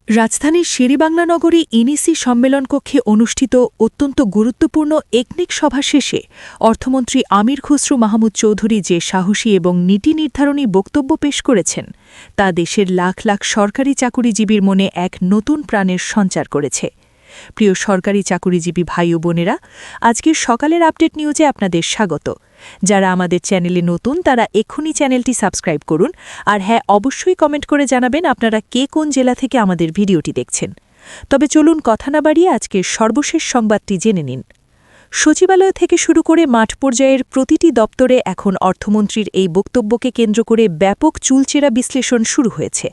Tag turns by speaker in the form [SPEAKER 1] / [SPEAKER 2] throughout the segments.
[SPEAKER 1] রাজধানীর শেরেবাংলা নগরী ইনিসি সম্মেলন কক্ষে অনুষ্ঠিত অত্যন্ত গুরুত্বপূর্ণ একনেক সভা শেষে অর্থমন্ত্রী আমির খসরু মাহমুদ চৌধুরী যে সাহসী এবং নীতি নির্ধারণী বক্তব্য পেশ করেছেন তা দেশের লাখ লাখ সরকারি চাকুরিজীবীর মনে এক নতুন প্রাণের সঞ্চার করেছে। প্রিয় সরকারি চাকুরিজীবী ভাই ও বোনেরা, আজকের সকালের আপডেট নিউজে আপনাদের স্বাগত। যারা আমাদের চ্যানেলে নতুন তারা এক্ষুনি চ্যানেলটি সাবস্ক্রাইব করুন, আর হ্যাঁ, অবশ্যই কমেন্ট করে জানাবেন আপনারা কে কোন জেলা থেকে আমাদের ভিডিওটি দেখছেন। তবে চলুন কথা না বাড়িয়ে আজকের সর্বশেষ সংবাদটি জেনে নিন। সচিবালয় থেকে শুরু করে মাঠ পর্যায়ের প্রতিটি দপ্তরে এখন অর্থমন্ত্রীর এই বক্তব্যকে কেন্দ্র করে ব্যাপক চুলচেরা বিশ্লেষণ শুরু হয়েছে,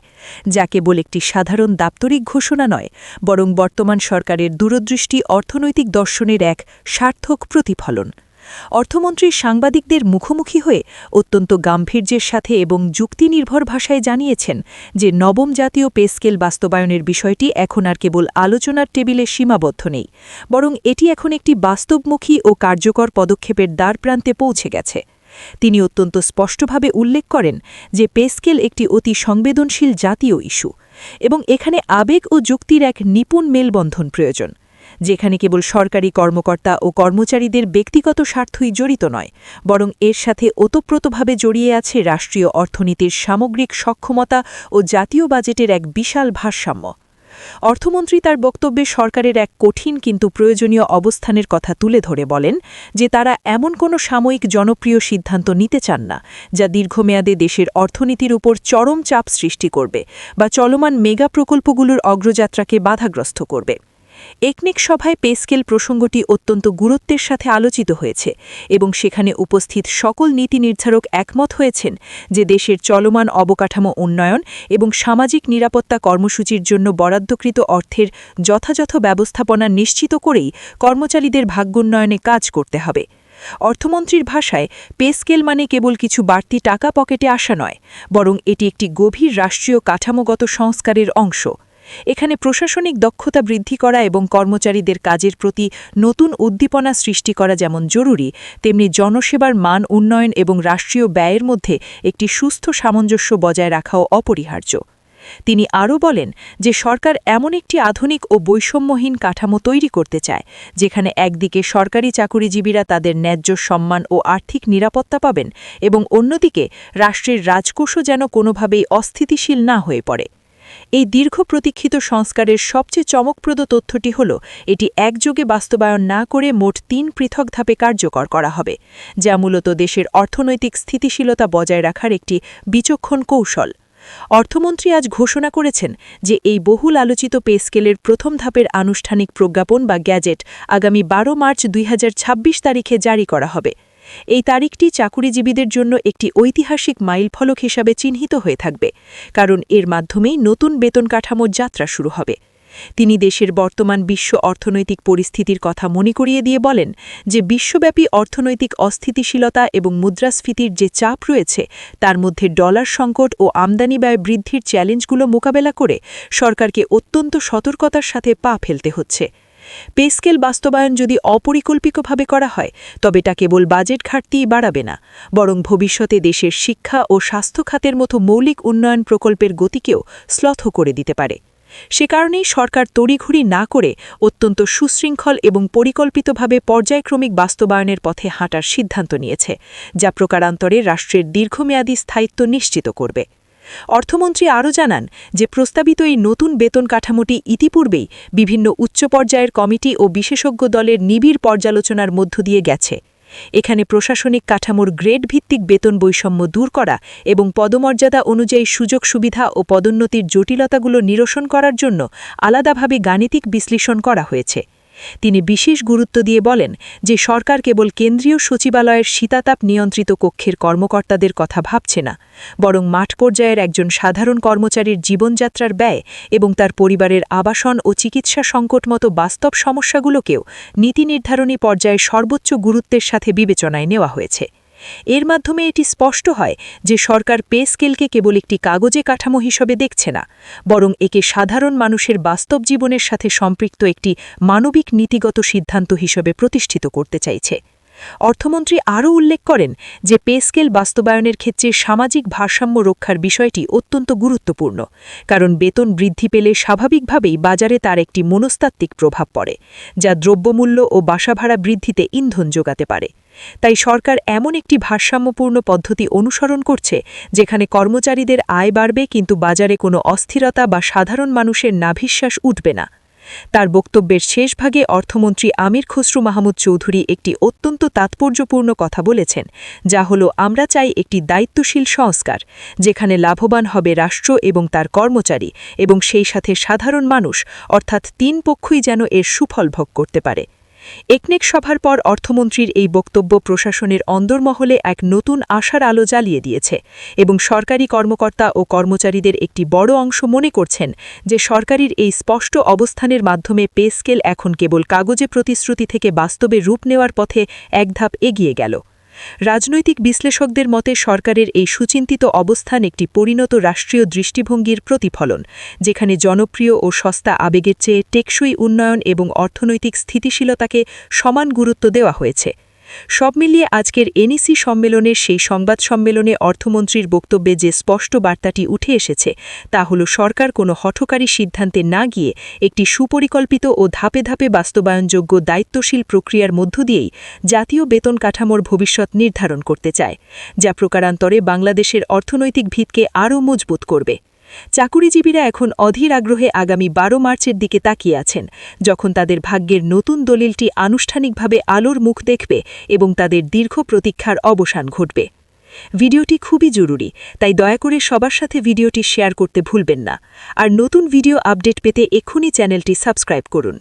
[SPEAKER 1] যা কেবল একটি সাধারণ দাপ্তরিক ঘোষণা নয়, বরং বর্তমান সরকারের দূরদৃষ্টি অর্থনৈতিক দর্শনের এক সার্থক প্রতিফলন। অর্থমন্ত্রী সাংবাদিকদের মুখোমুখি হয়ে অত্যন্ত গাম্ভীর্যের সাথে এবং যুক্তিনির্ভর ভাষায় জানিয়েছেন যে নবম জাতীয় পে স্কেল বাস্তবায়নের বিষয়টি এখন আর কেবল আলোচনার টেবিলে সীমাবদ্ধ নেই, বরং এটি এখন একটি বাস্তবমুখী ও কার্যকর পদক্ষেপের দ্বারপ্রান্তে পৌঁছে গেছে। তিনি অত্যন্ত স্পষ্টভাবে উল্লেখ করেন যে পে স্কেল একটি অতি সংবেদনশীল জাতীয় ইস্যু এবং এখানে আবেগ ও যুক্তির এক নিপুণ মেলবন্ধন প্রয়োজন, যেখানে কেবল সরকারি কর্মকর্তা ও কর্মচারীদের ব্যক্তিগত স্বার্থই জড়িত নয়, বরং এর সাথে ওতপ্রোতভাবে জড়িয়ে আছে রাষ্ট্রীয় অর্থনীতির সামগ্রিক সক্ষমতা ও জাতীয় বাজেটের এক বিশাল ভারসাম্য। অর্থমন্ত্রী তার বক্তব্যে সরকারের এক কঠিন কিন্তু প্রয়োজনীয় অবস্থানের কথা তুলে ধরে বলেন যে তারা এমন কোনো সাময়িক জনপ্রিয় সিদ্ধান্ত নিতে চান না যা দীর্ঘমেয়াদে দেশের অর্থনীতির উপর চরম চাপ সৃষ্টি করবে বা চলমান মেগা প্রকল্পগুলোর অগ্রযাত্রাকে বাধাগ্রস্ত করবে। একনেক সভায় পে স্কেল প্রসঙ্গটি অত্যন্ত গুরুত্বের সাথে আলোচিত হয়েছে এবং সেখানে উপস্থিত সকল নীতি নির্ধারক একমত হয়েছেন যে দেশের চলমান অবকাঠামো উন্নয়ন এবং সামাজিক নিরাপত্তা কর্মসূচির জন্য বরাদ্দকৃত অর্থের যথাযথ ব্যবস্থাপনা নিশ্চিত করেই কর্মচারীদের ভাগ্যোন্নয়নে কাজ করতে হবে। অর্থমন্ত্রীর ভাষায় পে স্কেল মানে কেবল কিছু বাড়তি টাকা পকেটে আসা নয়, বরং এটি একটি গভীর রাষ্ট্রীয় কাঠামোগত সংস্কারের অংশ। এখানে প্রশাসনিক দক্ষতা বৃদ্ধি করা এবং কর্মচারীদের কাজের প্রতি নতুন উদ্দীপনা সৃষ্টি করা যেমন জরুরি, তেমনি জনসেবার মান উন্নয়ন এবং রাষ্ট্রীয় ব্যয়ের মধ্যে একটি সুস্থ সামঞ্জস্য বজায় রাখাও অপরিহার্য। তিনি আরও বলেন যে সরকার এমন একটি আধুনিক ও বৈষম্যহীন কাঠামো তৈরি করতে চায় যেখানে একদিকে সরকারি চাকুরিজীবীরা তাদের ন্যায্য সম্মান ও আর্থিক নিরাপত্তা পাবেন এবং অন্যদিকে রাষ্ট্রের রাজকোষও যেন কোনোভাবেই অস্থিতিশীল না হয়ে পড়ে। এই দীর্ঘ প্রতীক্ষিত সংস্কারের সবচেয়ে চমকপ্রদ তথ্যটি হল এটি একযোগে বাস্তবায়ন না করে মোট ৩ পৃথক ধাপে কার্যকর করা হবে, যা মূলত দেশের অর্থনৈতিক স্থিতিশীলতা বজায় রাখার একটি বিচক্ষণ কৌশল। অর্থমন্ত্রী আজ ঘোষণা করেছেন যে এই বহুল আলোচিত পে স্কেলের প্রথম ধাপের আনুষ্ঠানিক প্রজ্ঞাপন বা গ্যাজেট আগামী ১২ মার্চ ২০২৬ তারিখে জারি করা হবে। এই তারিখটি চাকুরিজীবীদের জন্য একটি ঐতিহাসিক মাইলফলক হিসাবে চিহ্নিত হয়ে থাকবে, কারণ এর মাধ্যমেই নতুন বেতন কাঠামোর যাত্রা শুরু হবে। তিনি দেশের বর্তমান বিশ্ব অর্থনৈতিক পরিস্থিতির কথা মনে করিয়ে দিয়ে বলেন যে বিশ্বব্যাপী অর্থনৈতিক অস্থিতিশীলতা এবং মুদ্রাস্ফীতির যে চাপ রয়েছে তার মধ্যে ডলার সংকট ও আমদানি ব্যয় বৃদ্ধির চ্যালেঞ্জগুলো মোকাবেলা করে সরকারকে অত্যন্ত সতর্কতার সাথে পা ফেলতে হচ্ছে। পে স্কেল বাস্তবায়ন যদি অপরিকল্পিতভাবে করা হয় তবে তা কেবল বাজেট ঘাটতিই বাড়াবে না, বরং ভবিষ্যতে দেশের শিক্ষা ও স্বাস্থ্য খাতের মতো মৌলিক উন্নয়ন প্রকল্পের গতিকেও শ্লথ করে দিতে পারে। সে কারণেই সরকার তড়িঘড়ি না করে অত্যন্ত সুশৃঙ্খল এবং পরিকল্পিতভাবে পর্যায়ক্রমিক বাস্তবায়নের পথে হাঁটার সিদ্ধান্ত নিয়েছে, যা প্রকারান্তরে রাষ্ট্রের দীর্ঘমেয়াদী স্থায়িত্ব নিশ্চিত করবে। অর্থমন্ত্রী আরও জানান যে প্রস্তাবিত এই নতুন বেতন কাঠামোটি ইতিপূর্বেই বিভিন্ন উচ্চ পর্যায়ের কমিটি ও বিশেষজ্ঞ দলের নিবিড় পর্যালোচনার মধ্য দিয়ে গেছে। এখানে প্রশাসনিক কাঠামোর গ্রেড ভিত্তিক বেতন বৈষম্য দূর করা এবং পদমর্যাদা অনুযায়ী সুযোগ সুবিধা ও পদোন্নতির জটিলতাগুলো নিরসন করার জন্য আলাদাভাবে গাণিতিক বিশ্লেষণ করা হয়েছে। তিনি বিশেষ গুরুত্ব দিয়ে বলেন যে সরকার কেবল কেন্দ্রীয় সচিবালয়ের শীতাতাপ নিয়ন্ত্রিত কক্ষের কর্মকর্তাদের কথা ভাবছে না, বরং মাঠ পর্যায়ের একজন সাধারণ কর্মচারীর জীবনযাত্রার ব্যয় এবং তার পরিবারের আবাসন ও চিকিৎসা সংকট মতো বাস্তব সমস্যাগুলোকেও নীতি নির্ধারণী পর্যায়ে সর্বোচ্চ গুরুত্বের সাথে বিবেচনায় নেওয়া হয়েছে। এর মাধ্যমে এটি স্পষ্ট হয় যে সরকার পে স্কেলকে কেবল একটি কাগজে কাঠামো হিসেবে দেখছে না, বরং একে সাধারণ মানুষের বাস্তব জীবনের সাথে সম্পৃক্ত একটি মানবিক নীতিগত সিদ্ধান্ত হিসেবে প্রতিষ্ঠিত করতে চাইছে। অর্থমন্ত্রী আরও উল্লেখ করেন যে পে স্কেল বাস্তবায়নের ক্ষেত্রে সামাজিক ভারসাম্য রক্ষার বিষয়টি অত্যন্ত গুরুত্বপূর্ণ, কারণ বেতন বৃদ্ধি পেলে স্বাভাবিকভাবেই বাজারে তার একটি মনস্তাত্ত্বিক প্রভাব পড়ে, যা দ্রব্যমূল্য ও বাসাভাড়া বৃদ্ধিতে ইন্ধন যোগাতে পারে। তাই সরকার এমন একটি ভারসাম্যপূর্ণ পদ্ধতি অনুসরণ করছে যেখানে কর্মচারীদের আয় বাড়বে কিন্তু বাজারে কোনো অস্থিরতা বা সাধারণ মানুষের নাভিশ্বাস উঠবে না। তার বক্তব্যের শেষ ভাগে অর্থমন্ত্রী আমির খসরু মাহমুদ চৌধুরী একটি অত্যন্ত তাৎপর্যপূর্ণ কথা বলেছেন, যা হল আমরা চাই একটি দায়িত্বশীল সংস্কার যেখানে লাভবান হবে রাষ্ট্র এবং তার কর্মচারী এবং সেই সাথে সাধারণ মানুষ, অর্থাৎ তিন পক্ষই যেন এর সুফল ভোগ করতে পারে। একনেক সভার পর অর্থমন্ত্রীর এই বক্তব্য প্রশাসনের অন্দরমহলে এক নতুন আশার আলো জ্বালিয়ে দিয়েছে এবং সরকারি কর্মকর্তা ও কর্মচারীদের একটি বড় অংশ মনে করছেন যে সরকারের এই স্পষ্ট অবস্থানের মাধ্যমে পে স্কেল এখন কেবল কাগজে প্রতিশ্রুতি থেকে বাস্তবে রূপ নেওয়ার পথে এক ধাপ এগিয়ে গেল। রাজনৈতিক বিশ্লেষকদের মতে সরকারের এই সুচিন্তিত অবস্থান একটি পরিণত রাষ্ট্রীয় দৃষ্টিভঙ্গির প্রতিফলন, যেখানে জনপ্রিয় ও সস্তা আবেগের চেয়ে টেকসই উন্নয়ন এবং অর্থনৈতিক স্থিতিশীলতাকে সমান গুরুত্ব দেওয়া হয়েছে। সব মিলিয়ে আজকের এনইসি সম্মেলনের সেই সংবাদ সম্মেলনে অর্থমন্ত্রীর বক্তব্যে যে স্পষ্ট বার্তাটি উঠে এসেছে তা হল সরকার কোনো হঠকারী সিদ্ধান্তে না গিয়ে একটি সুপরিকল্পিত ও ধাপে ধাপে বাস্তবায়নযোগ্য দায়িত্বশীল প্রক্রিয়ার মধ্য দিয়েই জাতীয় বেতন কাঠামোর ভবিষ্যৎ নির্ধারণ করতে চায়, যা প্রকারান্তরে বাংলাদেশের অর্থনৈতিক ভিতকে আরও মজবুত করবে। চাকুরিজীবীরা এখন অধীর আগ্রহে আগামী 12 মার্চের দিকে তাকিয়ে আছেন, যখন তাদের ভাগ্যের নতুন দলিলটি আনুষ্ঠানিকভাবে আলোর মুখ দেখবে এবং তাদের দীর্ঘ প্রতীক্ষার অবসান ঘটবে। ভিডিওটি খুবই জরুরি, তাই দয়া করে সবার সাথে ভিডিওটি শেয়ার করতে ভুলবেন না। আর নতুন ভিডিও আপডেট পেতে এক্ষুনি চ্যানেলটি সাবস্ক্রাইব করুন।